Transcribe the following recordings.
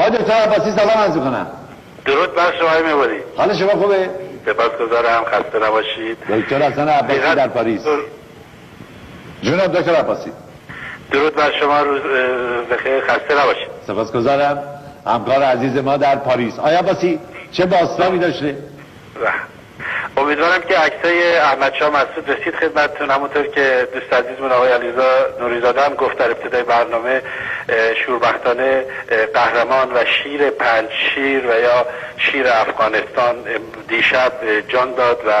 آقای دکتر عباسی سلام عرض می‌کنم. درود بر شما می‌بودی. حال شما خوبه؟ سپاسگزارم، خسته نباشید. دکتر حسن عباسی در پاریس. جناب دکتر عباسی. درود بر شما، روز بخیر، خسته نباشید. سپاسگزارم. همکار عزیز ما در پاریس. آقای عباسی چه باستانی داشته؟ امیدوارم که عکسای احمد شاه مسعود رسید خدمتتون. همونطور که دوست عزیزمون آقای علیرضا نوری‌زاده هم گفت در ابتدای برنامه، شوربختانه قهرمان و شیر پنج شیر و یا شیر افغانستان دیشب جان داد و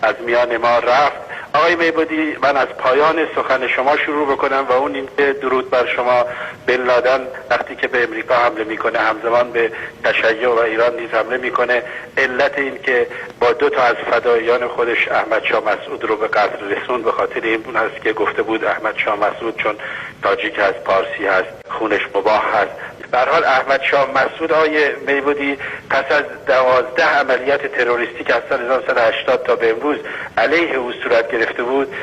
از میان ما رفت. آقای میبودی، من از پایان سخن شما شروع بکنم و اون این که درود بر شما، بن لادن وقتی که به امریکا حمله میکنه همزمان به تشیع و ایران نیز حمله میکنه. علت این که با دو تا از فداییان خودش احمد شاه مسعود رو به قتل رسوند به خاطر این هست که گفته بود احمد شاه مسعود چون تاجیک هست، پارسی هست، خونش مباح هست. به هر حال احمد شاه مسعود آقای میبودی پس از 12 عملیات تروریستی که از سال 1980 تا به امروز علیه او صورت گرفته بود،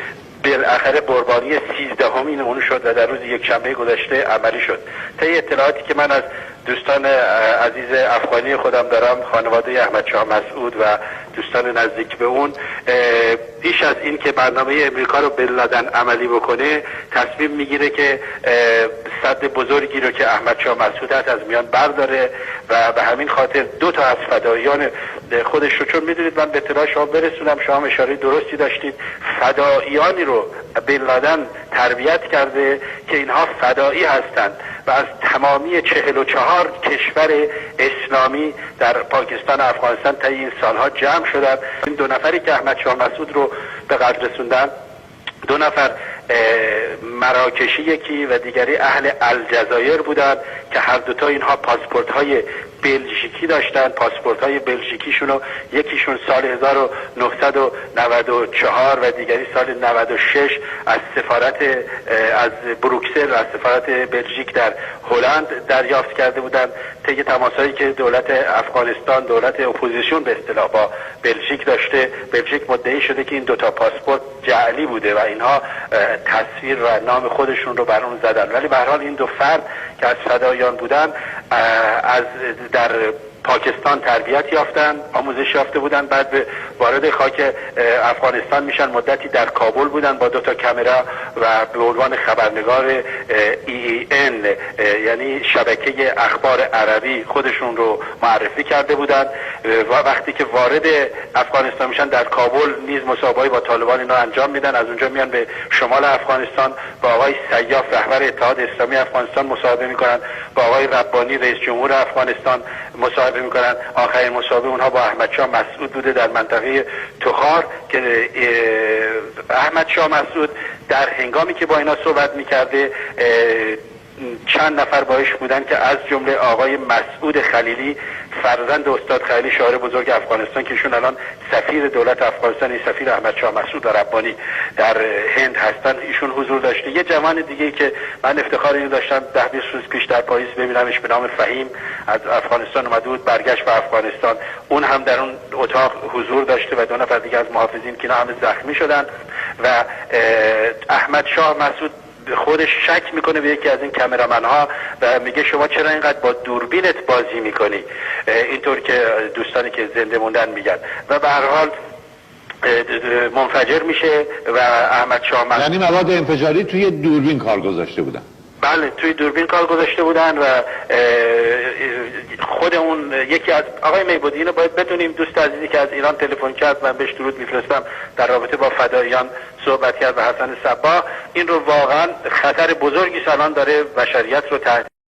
بالاخره قربانی 13مین اون شد و در روز یکشنبه گذشته عملی شد. طی اطلاعاتی که من از دوستان عزیز افغانی خودم دارم، خانواده احمد شاه مسعود و دوستان نزدیک به اون، بیش از این که برنامه امریکا رو بن لادن عملی بکنه، تصمیم میگیره که سد بزرگی رو که احمد شاه مسعود هست از میان برداره و به همین خاطر دو تا از فداییان خودش رو، چون میدونید من به اطلاع شما برسونم، شما اشاره درستی داشتید، فداییانی رو بن لادن تربیت کرده که اینها فدایی هستند و از تمامی 44 کشور اسلامی در پاکستان و افغانستان طی این سالها جمع شدن. این دو نفری که احمد شاه مسعود رو به قتل رسوندن، دو نفر مراکشی یکی و دیگری اهل الجزایر بودند که هر دوتا اینها پاسپورت های بلژیکی داشتن. پاسپورت های بلژیکیشون، یکیشون سال 1994 و دیگری سال 96 از سفارت از بروکسل، از سفارت بلژیک در هلند دریافت کرده بودند. طی تماسایی که دولت افغانستان، دولت اپوزیسیون به اصطلاح، با بلژیک داشته، بلژیک مدعی شده که این دوتا پاسپورت جعلی بوده و اینها تصویر و نام خودشون رو بر اون زدن. ولی به هر حال این دو فرد که از فداییان بودن از در پاکستان تربیت یافتن، آموزش یافته بودن، بعد به وارد خاک افغانستان میشن. مدتی در کابل بودن با دو تا کامرا و به عنوان خبرنگار EEN یعنی شبکه اخبار عربی خودشون رو معرفی کرده بودن و وقتی که وارد افغانستان میشن در کابل نیز مصاحبه‌ای با طالبان اینا انجام میدن. از اونجا میان به شمال افغانستان، با آقای سیاف رهبر اتحاد اسلامی افغانستان مصاحبه میکنن، با آقای ربانی رئیس جمهور افغانستان مصاحبه میکنن. آخرین مصاحبه اونها با احمد شاه مسعود بوده در منطقه تخار که احمد شاه مسعود در هنگامی که با اینا صحبت میکرده چند نفر باش بودن که از جمله آقای مسعود خلیلی، فرزند استاد خلیلی شاعر بزرگ افغانستان که ایشون الان سفیر دولت افغانستان، سفیر احمد شاه مسعود و ربانی در هند هستن، ایشون حضور داشته. یه جوان دیگه که من افتخار اینو داشتم 10-20 روز پیش در پاریس ببینمش، به نام فهیم، از افغانستان اومده بود، برگشت به افغانستان، اون هم در اون اتاق حضور داشته و دو نفر دیگه از محافظین که اینا همه زخمی شدن و احمد شاه مسعود خودش شک میکنه به یکی از این کامرامن‌ها و میگه شما چرا اینقدر با دوربینت بازی میکنی، اینطور که دوستانی که زنده موندن میگن. و به هر حال منفجر میشه و احمد شاه مسعود، یعنی مواد انفجاری توی دوربین کار گذاشته بودن؟ بله، توی دوربین کار گذاشته بودن و خود اون یکی از آقای میبودی، اینو باید بدونیم، دوست عزیزی که از ایران تلفن کرد، من بهش درود میفرستم، در رابطه با فداییان صحبت کرد و حسن صباح، این رو واقعا خطر بزرگی الان داره بشریت رو تهدید